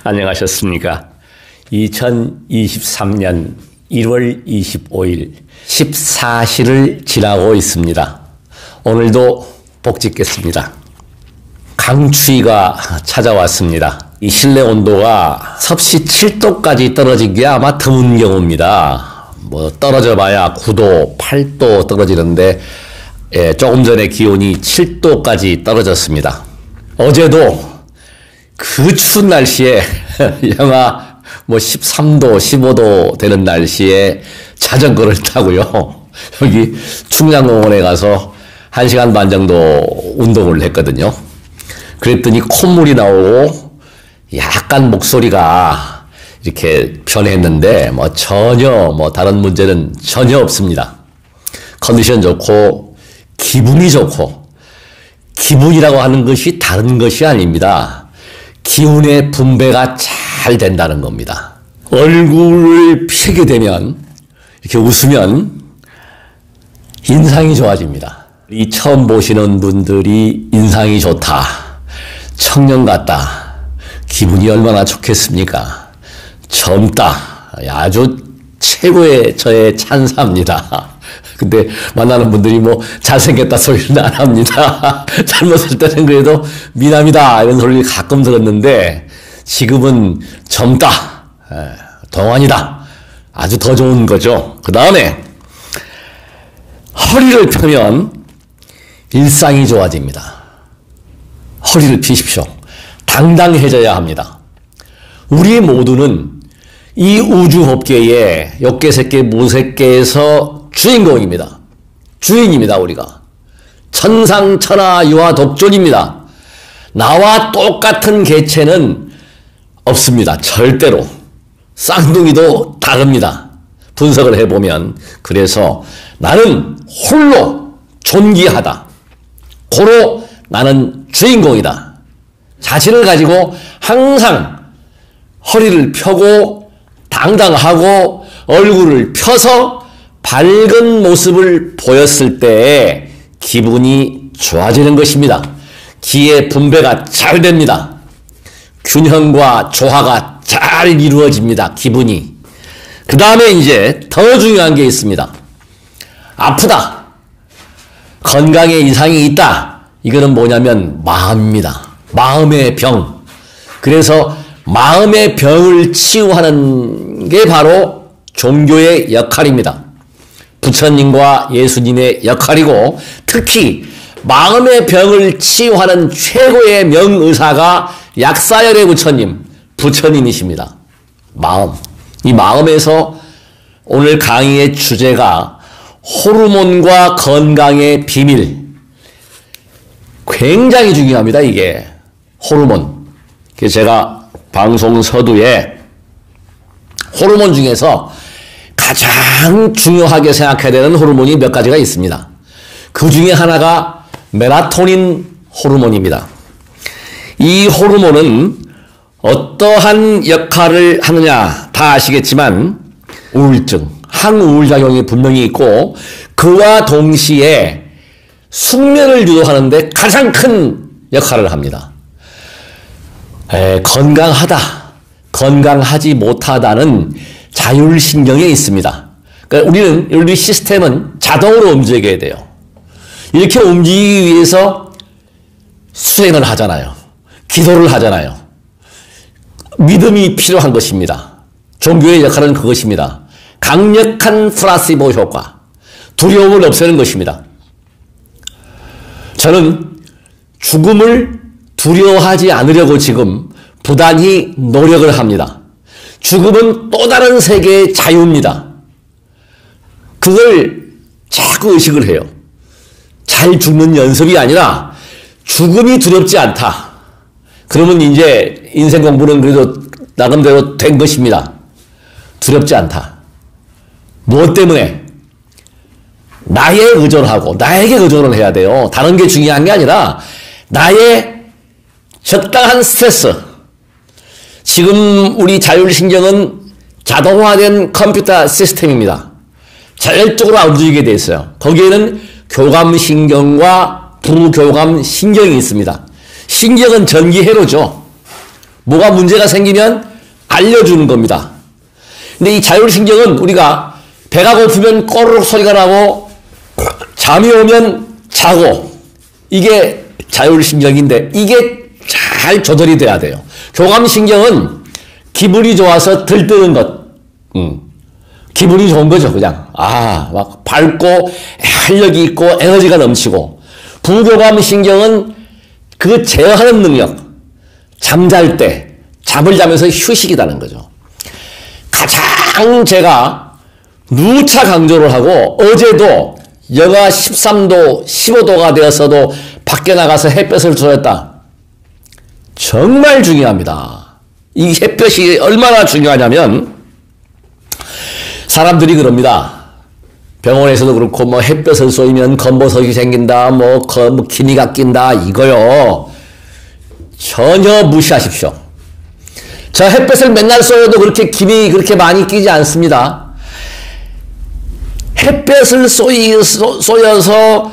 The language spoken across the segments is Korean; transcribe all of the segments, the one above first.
안녕하셨습니까? 2023년 1월 25일 14시를 지나고 있습니다. 오늘도 복짓겠습니다. 강추위가 찾아왔습니다. 이 실내 온도가 섭씨 7도까지 떨어진 게 아마 드문 경우입니다. 떨어져 봐야 9도, 8도 떨어지는데 조금 전에 기온이 7도까지 떨어졌습니다. 어제도 그 추운 날씨에 영하 13도, 15도 되는 날씨에 자전거를 타고요. 여기 충량공원에 가서 1시간 반 정도 운동을 했거든요. 그랬더니 콧물이 나오고 약간 목소리가 이렇게 변했는데 전혀 다른 문제는 전혀 없습니다. 컨디션 좋고 기분이 좋고, 기분이라고 하는 것이 다른 것이 아닙니다. 기운의 분배가 잘 된다는 겁니다. 얼굴을 펴게 되면, 이렇게 웃으면 인상이 좋아집니다. 이 처음 보시는 분들이 인상이 좋다, 청년 같다, 기분이 얼마나 좋겠습니까? 젊다, 아주 최고의 저의 찬사입니다. 근데 만나는 분들이 잘생겼다 소리는 안 합니다. 젊었을 때는 그래도 미남이다 이런 소리를 가끔 들었는데 지금은 젊다, 동안이다, 아주 더 좋은 거죠. 그 다음에 허리를 펴면 일상이 좋아집니다. 허리를 펴십시오. 당당해져야 합니다. 우리 모두는 이 우주법계의 욕계색계 무색계에서 주인공입니다. 주인입니다. 우리가 천상천하 유아 독존입니다. 나와 똑같은 개체는 없습니다. 절대로. 쌍둥이도 다릅니다. 분석을 해보면. 그래서 나는 홀로 존귀하다, 고로 나는 주인공이다, 자신을 가지고 항상 허리를 펴고 당당하고 얼굴을 펴서 밝은 모습을 보였을 때 기분이 좋아지는 것입니다. 기의 분배가 잘 됩니다. 균형과 조화가 잘 이루어집니다. 기분이. 그 다음에 이제 더 중요한 게 있습니다. 아프다, 건강에 이상이 있다, 이거는 뭐냐면 마음입니다. 마음의 병. 그래서 마음의 병을 치유하는 게 바로 종교의 역할입니다. 부처님과 예수님의 역할이고, 특히 마음의 병을 치유하는 최고의 명의사가 약사열의 부처님, 부처님이십니다. 마음. 이 마음에서 오늘 강의의 주제가 호르몬과 건강의 비밀. 굉장히 중요합니다. 이게 호르몬. 그래서 제가 방송 서두에 호르몬 중에서 가장 중요하게 생각해야 되는 호르몬이 몇 가지가 있습니다. 그 중에 하나가 멜라토닌 호르몬입니다. 이 호르몬은 어떠한 역할을 하느냐 다 아시겠지만 우울증, 항우울작용이 분명히 있고, 그와 동시에 숙면을 유도하는 데 가장 큰 역할을 합니다. 건강하다, 건강하지 못하다는 자율신경에 있습니다. 그러니까 우리 시스템은 자동으로 움직여야 돼요. 이렇게 움직이기 위해서 수행을 하잖아요. 기도를 하잖아요. 믿음이 필요한 것입니다. 종교의 역할은 그것입니다. 강력한 플라시보 효과, 두려움을 없애는 것입니다. 저는 죽음을 두려워하지 않으려고 지금 부단히 노력을 합니다. 죽음은 또 다른 세계의 자유입니다. 그걸 자꾸 의식을 해요. 잘 죽는 연습이 아니라 죽음이 두렵지 않다. 그러면 이제 인생 공부는 그래도 나름대로 된 것입니다. 두렵지 않다. 무엇 때문에? 나에 의존하고 나에게 의존을 해야 돼요. 다른 게 중요한 게 아니라 나의 적당한 스트레스. 지금 우리 자율신경은 자동화된 컴퓨터 시스템입니다. 자율적으로 움직이게 돼 있어요. 거기에는 교감신경과 부교감신경이 있습니다. 신경은 전기회로죠. 뭐가 문제가 생기면 알려주는 겁니다. 근데 이 자율신경은 우리가 배가 고프면 꼬르륵 소리가 나고 잠이 오면 자고, 이게 자율신경인데 이게 잘 조절이 돼야 돼요. 교감신경은 기분이 좋아서 들뜨는 것. 기분이 좋은 거죠, 그냥. 막 밝고 활력이 있고 에너지가 넘치고. 부교감신경은 그 제어하는 능력. 잠잘 때, 잠을 자면서 휴식이라는 거죠. 가장 제가 누차 강조를 하고, 어제도 영하 13도, 15도가 되었어도 밖에 나가서 햇볕을 쏘였다. 정말 중요합니다. 이 햇볕이 얼마나 중요하냐면, 사람들이 그럽니다. 병원에서도 그렇고, 뭐 햇볕을 쏘이면 검버섯이 생긴다, 기미가 낀다, 이거요. 전혀 무시하십시오. 저 햇볕을 맨날 쏘여도 그렇게 김이 그렇게 많이 끼지 않습니다. 햇볕을 쏘여서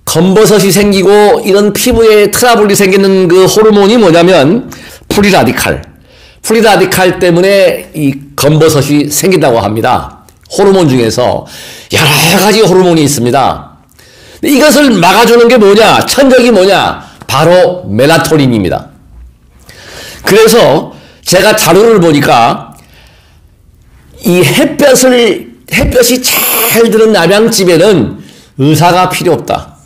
검버섯이 생기고 이런 피부에 트러블이 생기는 그 호르몬이 뭐냐면 프리라디칼. 프리라디칼 때문에 이 검버섯이 생긴다고 합니다. 호르몬 중에서 여러 가지 호르몬이 있습니다. 이것을 막아주는 게 뭐냐? 천적이 뭐냐? 바로 멜라토닌입니다. 그래서 제가 자료를 보니까 이 햇볕이 잘 드는 남양집에는 의사가 필요 없다.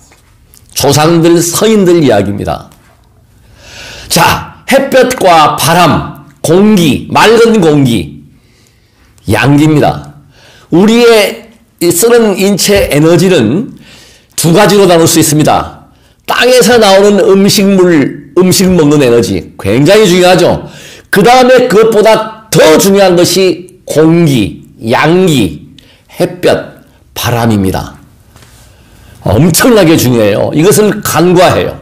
조상들, 서인들 이야기입니다. 자, 햇볕과 바람, 공기, 맑은 공기, 양기입니다. 우리의 쓰는 인체 에너지는 두 가지로 나눌 수 있습니다. 땅에서 나오는 음식 먹는 에너지, 굉장히 중요하죠. 그 다음에 그것보다 더 중요한 것이 공기, 양기, 햇볕, 바람입니다. 엄청나게 중요해요. 이것을 간과해요.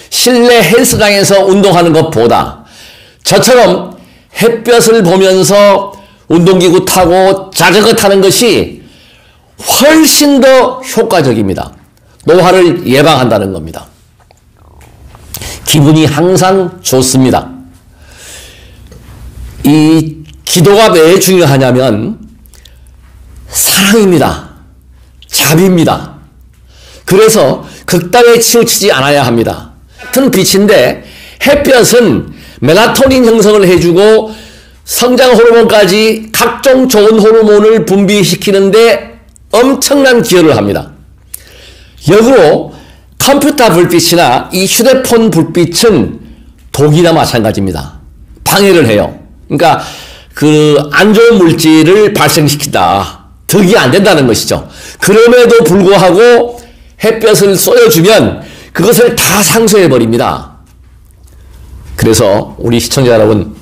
실내 헬스장에서 운동하는 것보다 저처럼 햇볕을 보면서 운동기구 타고 자전거 타는 것이 훨씬 더 효과적입니다. 노화를 예방한다는 겁니다. 기분이 항상 좋습니다. 이 기도가 왜 중요하냐면 사랑입니다. 자비입니다. 그래서 극단에 치우치지 않아야 합니다. 같은 빛인데 햇볕은 멜라토닌 형성을 해주고 성장 호르몬까지 각종 좋은 호르몬을 분비시키는데 엄청난 기여를 합니다. 역으로 컴퓨터 불빛이나 이 휴대폰 불빛은 독이나 마찬가지입니다. 방해를 해요. 그러니까 그 안 좋은 물질을 발생시킨다. 득이 안 된다는 것이죠. 그럼에도 불구하고 햇볕을 쏘여주면 그것을 다 상쇄해버립니다. 그래서 우리 시청자 여러분,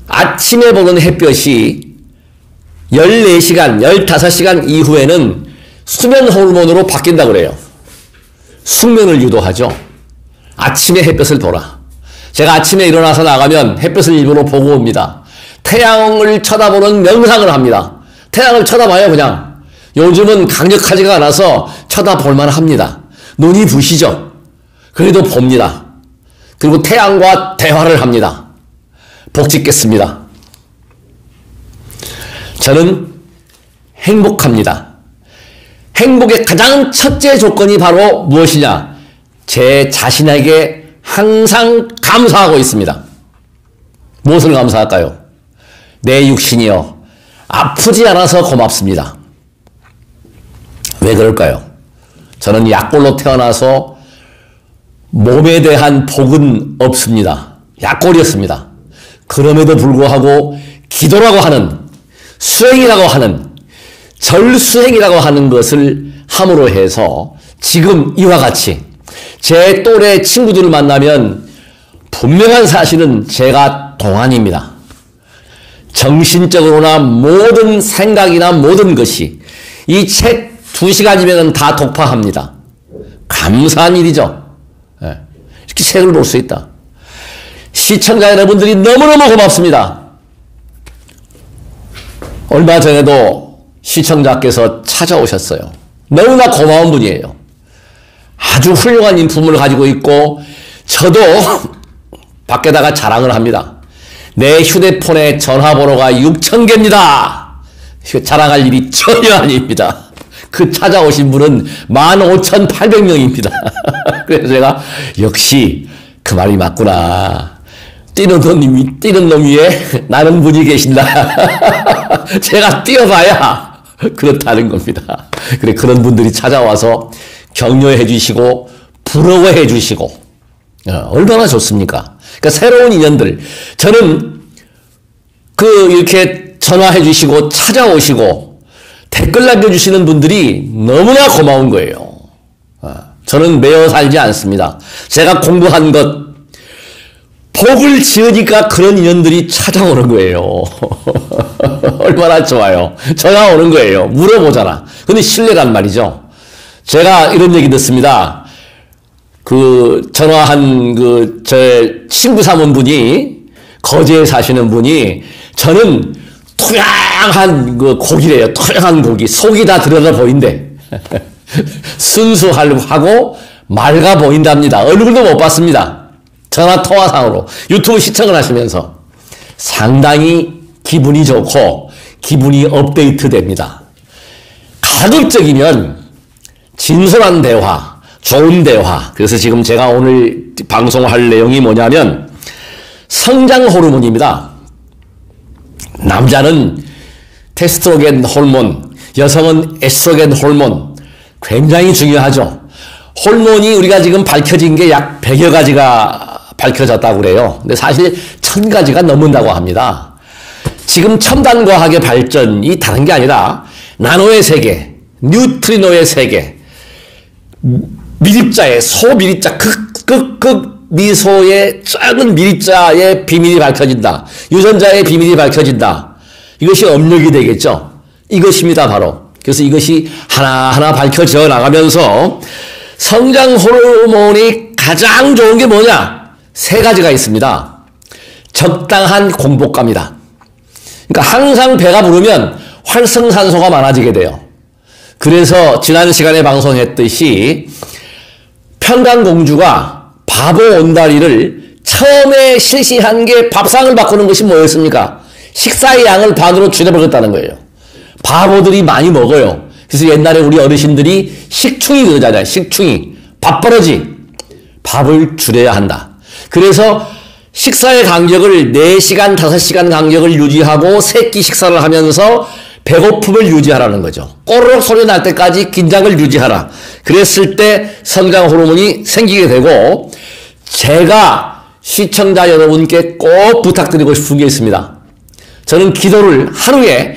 아침에 보는 햇볕이 14시간, 15시간 이후에는 수면 호르몬으로 바뀐다고 그래요. 숙면을 유도하죠. 아침에 햇볕을 보라. 제가 아침에 일어나서 나가면 햇볕을 일부러 보고 옵니다. 태양을 쳐다보는 명상을 합니다. 태양을 쳐다봐요, 그냥. 요즘은 강력하지가 않아서 쳐다볼만 합니다. 눈이 부시죠. 그래도 봅니다. 그리고 태양과 대화를 합니다. 복 짓겠습니다. 저는 행복합니다. 행복의 가장 첫째 조건이 바로 무엇이냐? 제 자신에게 항상 감사하고 있습니다. 무엇을 감사할까요? 내 육신이요. 아프지 않아서 고맙습니다. 왜 그럴까요? 저는 약골로 태어나서 몸에 대한 복은 없습니다. 약골이었습니다. 그럼에도 불구하고 기도라고 하는, 수행이라고 하는, 절수행이라고 하는 것을 함으로 해서 지금 이와 같이 제 또래 친구들을 만나면 분명한 사실은 제가 동안입니다. 정신적으로나 모든 생각이나 모든 것이 이 책 2시간이면 다 독파합니다. 감사한 일이죠. 이렇게 책을 볼 수 있다. 시청자 여러분들이 너무너무 고맙습니다. 얼마 전에도 시청자께서 찾아오셨어요. 너무나 고마운 분이에요. 아주 훌륭한 인품을 가지고 있고 저도 밖에다가 자랑을 합니다. 내 휴대폰에 전화번호가 6,000개입니다. 이거 자랑할 일이 전혀 아닙니다. 그 찾아오신 분은 15,800명입니다. 그래서 제가 역시 그 말이 맞구나. 뛰는 놈 위에 나는 분이 계신다. 제가 뛰어봐야 그렇다는 겁니다. 그래, 그런 분들이 찾아와서 격려해 주시고 부러워해 주시고 얼마나 좋습니까? 그러니까 새로운 인연들, 저는 이렇게 전화해 주시고 찾아오시고 댓글 남겨주시는 분들이 너무나 고마운 거예요. 저는 매어 살지 않습니다. 제가 공부한 것, 복을 지으니까 그런 인연들이 찾아오는 거예요. 얼마나 좋아요. 전화 오는 거예요. 물어보잖아. 근데 신뢰란 말이죠. 제가 이런 얘기 듣습니다. 전화한 제 친구 삼은 분이, 거제에 사시는 분이, 저는 토양한 고기래요. 토양한 고기. 속이 다 들여다 보인대. 순수하고 맑아 보인답니다. 얼굴도 못 봤습니다. 전화 통화상으로 유튜브 시청을 하시면서 상당히 기분이 좋고 기분이 업데이트 됩니다. 가급적이면 진솔한 대화, 좋은 대화. 그래서 지금 제가 오늘 방송할 내용이 뭐냐면 성장 호르몬입니다. 남자는 테스토스테론 호르몬, 여성은 에스트로겐 호르몬, 굉장히 중요하죠. 호르몬이 우리가 지금 밝혀진 게 약 100여 가지가 밝혀졌다고 그래요. 근데 사실 1000가지가 넘는다고 합니다. 지금 첨단 과학의 발전이 다른 게 아니라 나노의 세계, 뉴트리노의 세계, 미립자의 소미립자, 미소의 작은 미립자의 비밀이 밝혀진다. 유전자의 비밀이 밝혀진다. 이것이 업력이 되겠죠. 이것입니다, 바로. 그래서 이것이 하나하나 밝혀져 나가면서 성장 호르몬이 가장 좋은 게 뭐냐? 3가지가 있습니다. 적당한 공복감이다. 그러니까 항상 배가 부르면 활성산소가 많아지게 돼요. 그래서 지난 시간에 방송했듯이 평강공주가 바보 온다리를 처음에 실시한 게 밥상을 바꾸는 것이 뭐였습니까? 식사의 양을 반으로 줄여버렸다는 거예요. 바보들이 많이 먹어요. 그래서 옛날에 우리 어르신들이 식충이 그러잖아요. 식충이. 밥버러지. 밥을 줄여야 한다. 그래서 식사의 간격을 4시간, 5시간 간격을 유지하고 세끼 식사를 하면서 배고픔을 유지하라는 거죠. 꼬르륵 소리 날 때까지 긴장을 유지하라. 그랬을 때 성장 호르몬이 생기게 되고, 제가 시청자 여러분께 꼭 부탁드리고 싶은 게 있습니다. 저는 기도를 하루에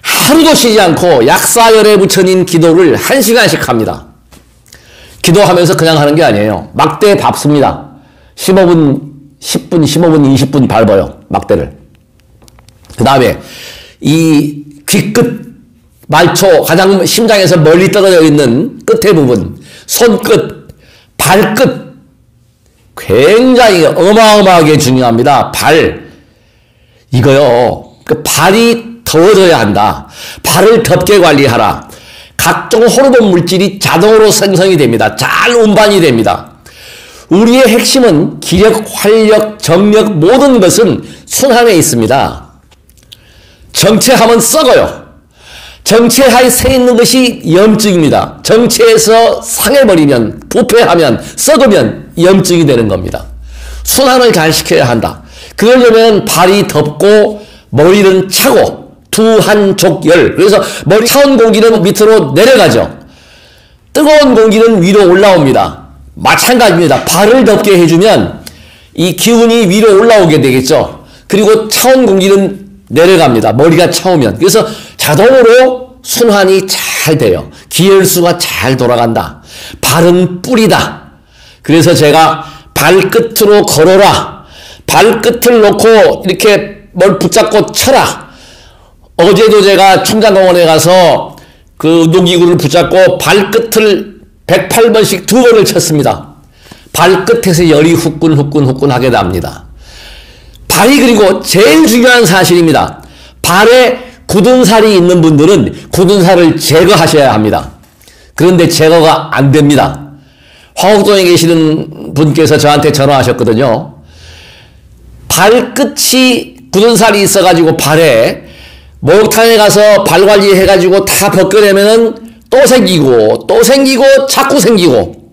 하루도 쉬지 않고 약사열에 부처님 기도를 1시간씩 합니다. 기도하면서 그냥 하는 게 아니에요. 막대에 밟습니다. 15분, 10분, 15분, 20분 밟아요. 막대를. 그 다음에 이 귀끝, 말초, 가장 심장에서 멀리 떨어져 있는 끝에 부분, 손끝, 발끝, 굉장히 어마어마하게 중요합니다. 발. 이거요. 그 발이 더워져야 한다. 발을 덥게 관리하라. 각종 호르몬 물질이 자동으로 생성이 됩니다. 잘 운반이 됩니다. 우리의 핵심은 기력, 활력, 정력 모든 것은 순환에 있습니다. 정체하면 썩어요. 정체하에 새 있는 것이 염증입니다. 정체에서 상해버리면, 부패하면, 썩으면 염증이 되는 겁니다. 순환을 잘 시켜야 한다. 그러려면 발이 덥고 머리는 차고 두한족열. 그래서 머리 차온 공기는 밑으로 내려가죠. 뜨거운 공기는 위로 올라옵니다. 마찬가지입니다. 발을 덥게 해주면 이 기운이 위로 올라오게 되겠죠. 그리고 차온 공기는 내려갑니다. 머리가 차오면. 그래서 자동으로 순환이 잘 돼요. 기혈수가 잘 돌아간다. 발은 뿌리다. 그래서 제가 발끝으로 걸어라. 발끝을 놓고 이렇게 뭘 붙잡고 쳐라. 어제도 제가 충장공원에 가서 그 운동기구를 붙잡고 발끝을 108번씩 2번을 쳤습니다. 발끝에서 열이 후끈후끈 하게 납니다. 발이 그리고 제일 중요한 사실입니다. 발에 굳은 살이 있는 분들은 굳은 살을 제거하셔야 합니다. 그런데 제거가 안 됩니다. 화곡동에 계시는 분께서 저한테 전화하셨거든요. 발끝이 굳은 살이 있어가지고 발에 목욕탕에 가서 발 관리해가지고 다 벗겨내면은 또 생기고 또 생기고 자꾸 생기고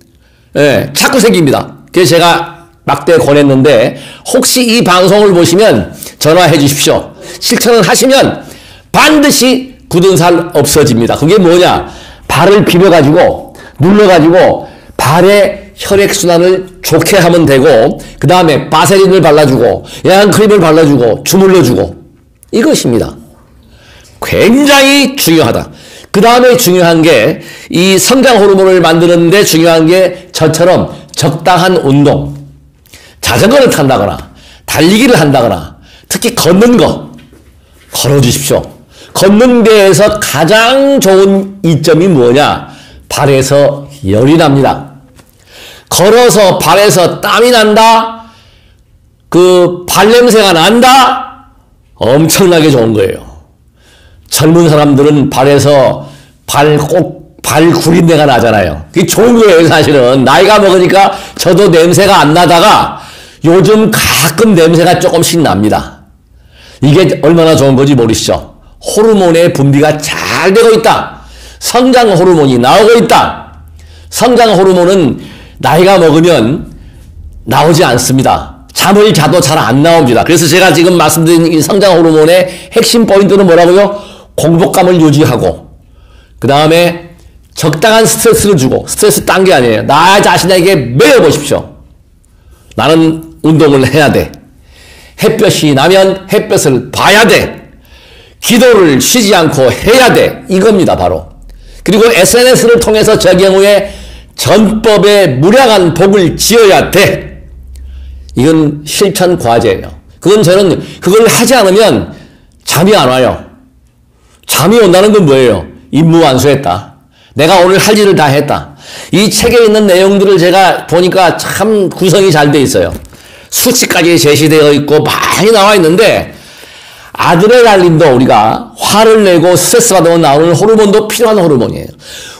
예, 자꾸 생깁니다. 그래서 제가 막대 권했는데 혹시 이 방송을 보시면 전화해 주십시오. 실천을 하시면 반드시 굳은 살 없어집니다. 그게 뭐냐? 발을 비벼가지고 눌러가지고 발의 혈액순환을 좋게 하면 되고 그 다음에 바세린을 발라주고 양크림을 발라주고 주물러주고 이것입니다. 굉장히 중요하다. 그 다음에 중요한 게 이 성장 호르몬을 만드는 데 중요한 게 저처럼 적당한 운동, 자전거를 탄다거나 달리기를 한다거나 특히 걷는 거 걸어주십시오. 걷는 데에서 가장 좋은 이점이 뭐냐? 발에서 열이 납니다. 걸어서 발에서 땀이 난다? 그 발냄새가 난다? 엄청나게 좋은 거예요. 젊은 사람들은 발에서 발 구린내가 나잖아요. 그게 좋은 거예요, 사실은. 나이가 먹으니까 저도 냄새가 안 나다가 요즘 가끔 냄새가 조금씩 납니다. 이게 얼마나 좋은 건지 모르시죠? 호르몬의 분비가 잘 되고 있다. 성장 호르몬이 나오고 있다. 성장 호르몬은 나이가 먹으면 나오지 않습니다. 잠을 자도 잘 안 나옵니다. 그래서 제가 지금 말씀드린 이 성장 호르몬의 핵심 포인트는 뭐라고요? 공복감을 유지하고 그 다음에 적당한 스트레스를 주고 스트레스 딴 게 아니에요. 나 자신에게 매여보십시오. 나는 운동을 해야 돼. 햇볕이 나면 햇볕을 봐야 돼. 기도를 쉬지 않고 해야 돼. 이겁니다, 바로. 그리고 SNS를 통해서 적용 후에 전법에 무량한 복을 지어야 돼. 이건 실천 과제예요. 그건 저는 그걸 하지 않으면 잠이 안 와요. 잠이 온다는 건 뭐예요? 임무 완수했다. 내가 오늘 할 일을 다 했다. 이 책에 있는 내용들을 제가 보니까 참 구성이 잘 돼 있어요. 수치까지 제시되어 있고 많이 나와 있는데 아드레날린도 우리가 화를 내고 스트레스 받으면 나오는 호르몬도 필요한 호르몬이에요.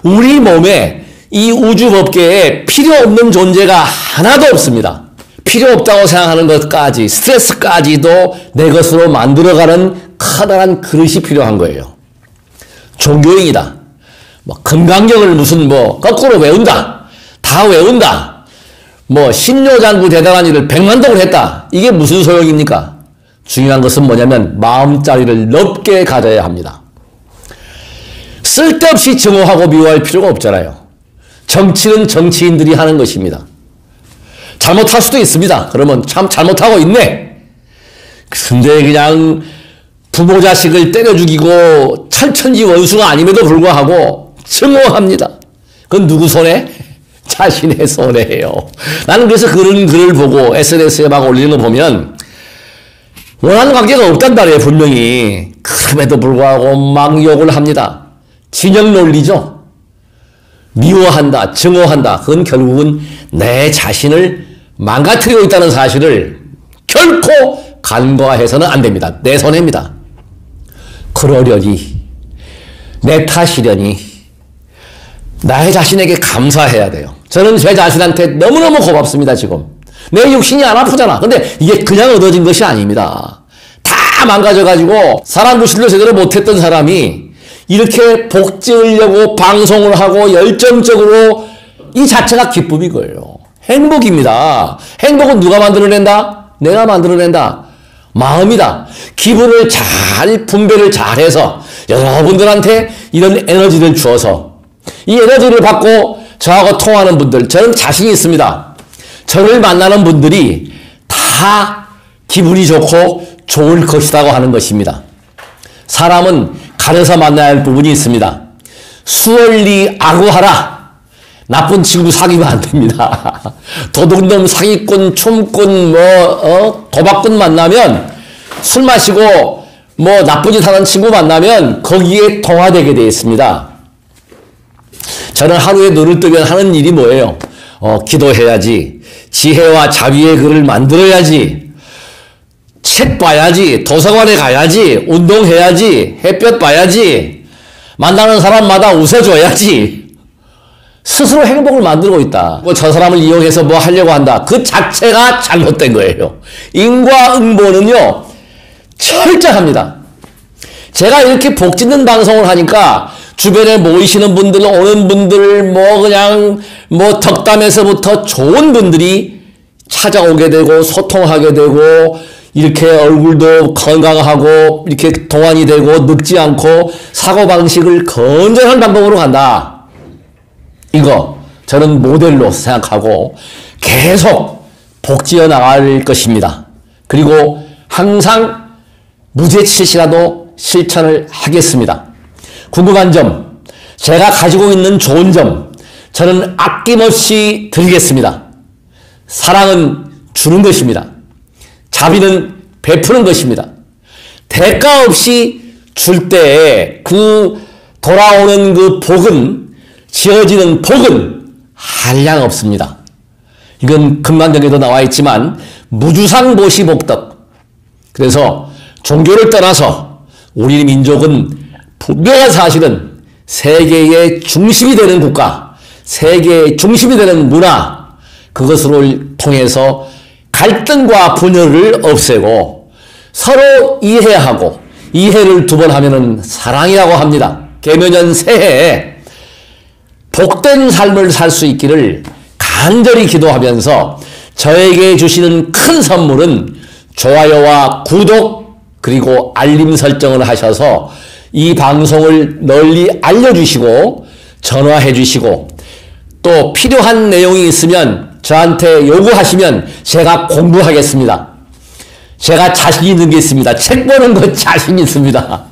우리 몸에 이 우주 법계에 필요 없는 존재가 하나도 없습니다. 필요 없다고 생각하는 것까지 스트레스까지도 내 것으로 만들어가는 커다란 그릇이 필요한 거예요. 종교인이다. 뭐 금강경을 무슨 뭐 거꾸로 외운다. 다 외운다. 뭐 신묘장구 대단한 일을 100만동을 했다. 이게 무슨 소용입니까? 중요한 것은 뭐냐면 마음자리를 넓게 가져야 합니다. 쓸데없이 증오하고 미워할 필요가 없잖아요. 정치는 정치인들이 하는 것입니다. 잘못할 수도 있습니다. 그러면 참 잘못하고 있네. 근데 그냥 부모 자식을 때려 죽이고 천천지 원수가 아님에도 불구하고 증오합니다. 그건 누구 손에? 자신의 손에요. 나는 그래서 그런 글을 보고 SNS에 막 올리는 거 보면 원하는 관계가 없단 말이에요, 분명히. 그럼에도 불구하고 막 욕을 합니다. 진영 논리죠. 미워한다, 증오한다. 그건 결국은 내 자신을 망가뜨리고 있다는 사실을 결코 간과해서는 안 됩니다. 내 손해입니다. 그러려니, 내 탓이려니, 나의 자신에게 감사해야 돼요. 저는 제 자신한테 너무너무 고맙습니다, 지금. 내 육신이 안 아프잖아. 근데 이게 그냥 얻어진 것이 아닙니다. 다 망가져가지고 사람 구실도 제대로 못했던 사람이 이렇게 복 지으려고 방송을 하고 열정적으로 이 자체가 기쁨이 거예요. 행복입니다. 행복은 누가 만들어낸다? 내가 만들어낸다. 마음이다. 기분을 잘 분배를 잘해서 여러분들한테 이런 에너지를 주어서 이 에너지를 받고 저하고 통하는 분들, 저는 자신이 있습니다. 저를 만나는 분들이 다 기분이 좋고 좋을 것이라고 하는 것입니다. 사람은 가려서 만나야 할 부분이 있습니다. 수월리 아구하라. 나쁜 친구 사귀면 안 됩니다. 도둑놈, 사기꾼, 춤꾼, 도박꾼 만나면 술 마시고 나쁜 짓 하는 친구 만나면 거기에 동화되게 되어 있습니다. 저는 하루에 눈을 뜨면 하는 일이 뭐예요? 기도해야지. 지혜와 자비의 글을 만들어야지. 책 봐야지. 도서관에 가야지. 운동해야지. 햇볕 봐야지. 만나는 사람마다 웃어줘야지. 스스로 행복을 만들고 있다. 저 사람을 이용해서 뭐 하려고 한다. 그 자체가 잘못된 거예요. 인과응보는요. 철저합니다. 제가 이렇게 복 짓는 방송을 하니까 주변에 모이시는 분들, 오는 분들, 그냥 덕담에서부터 좋은 분들이 찾아오게 되고, 소통하게 되고, 이렇게 얼굴도 건강하고, 이렇게 동안이 되고, 늙지 않고, 사고방식을 건전한 방법으로 간다. 이거, 저는 모델로 생각하고, 계속 복지어 나갈 것입니다. 그리고 항상 무죄치시라도 실천을 하겠습니다. 궁금한 점, 제가 가지고 있는 좋은 점, 저는 아낌없이 드리겠습니다. 사랑은 주는 것입니다. 자비는 베푸는 것입니다. 대가 없이 줄 때에 그 돌아오는 그 복은, 지어지는 복은 한량 없습니다. 이건 금강경에도 나와 있지만 무주상보시복덕. 그래서 종교를 떠나서 우리 민족은 분명한 사실은 세계의 중심이 되는 국가, 세계의 중심이 되는 문화, 그것을 통해서 갈등과 분열을 없애고 서로 이해하고, 이해를 두 번 하면은 사랑이라고 합니다. 개묘년 새해에 복된 삶을 살 수 있기를 간절히 기도하면서 저에게 주시는 큰 선물은 좋아요와 구독 그리고 알림 설정을 하셔서 이 방송을 널리 알려주시고 전화해 주시고 또 필요한 내용이 있으면 저한테 요구하시면 제가 공부하겠습니다. 제가 자신 있는 게 있습니다. 책 보는 거 자신 있습니다.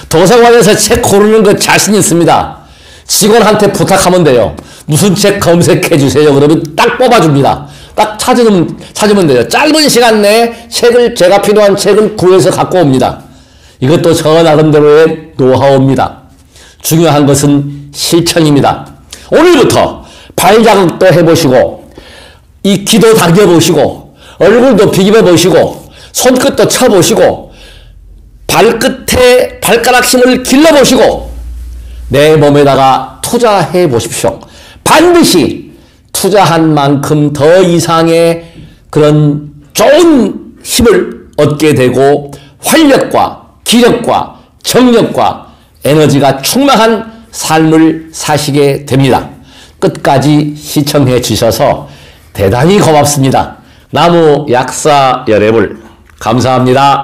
도서관에서 책 고르는 거 자신 있습니다. 직원한테 부탁하면 돼요. 무슨 책 검색해 주세요. 그러면 딱 뽑아줍니다. 딱 찾으면 돼요. 짧은 시간 내에 제가 필요한 책을 구해서 갖고 옵니다. 이것도 저 나름대로의 노하우입니다. 중요한 것은 실천입니다. 오늘부터 발자국도 해보시고, 이 귀도 당겨보시고, 얼굴도 비벼보시고, 손끝도 쳐보시고, 발끝에 발가락 힘을 길러보시고, 내 몸에다가 투자해 보십시오. 반드시 투자한 만큼 더 이상의 그런 좋은 힘을 얻게 되고 활력과 기력과 정력과 에너지가 충만한 삶을 사시게 됩니다. 끝까지 시청해 주셔서 대단히 고맙습니다. 나무 약사 여러분 감사합니다.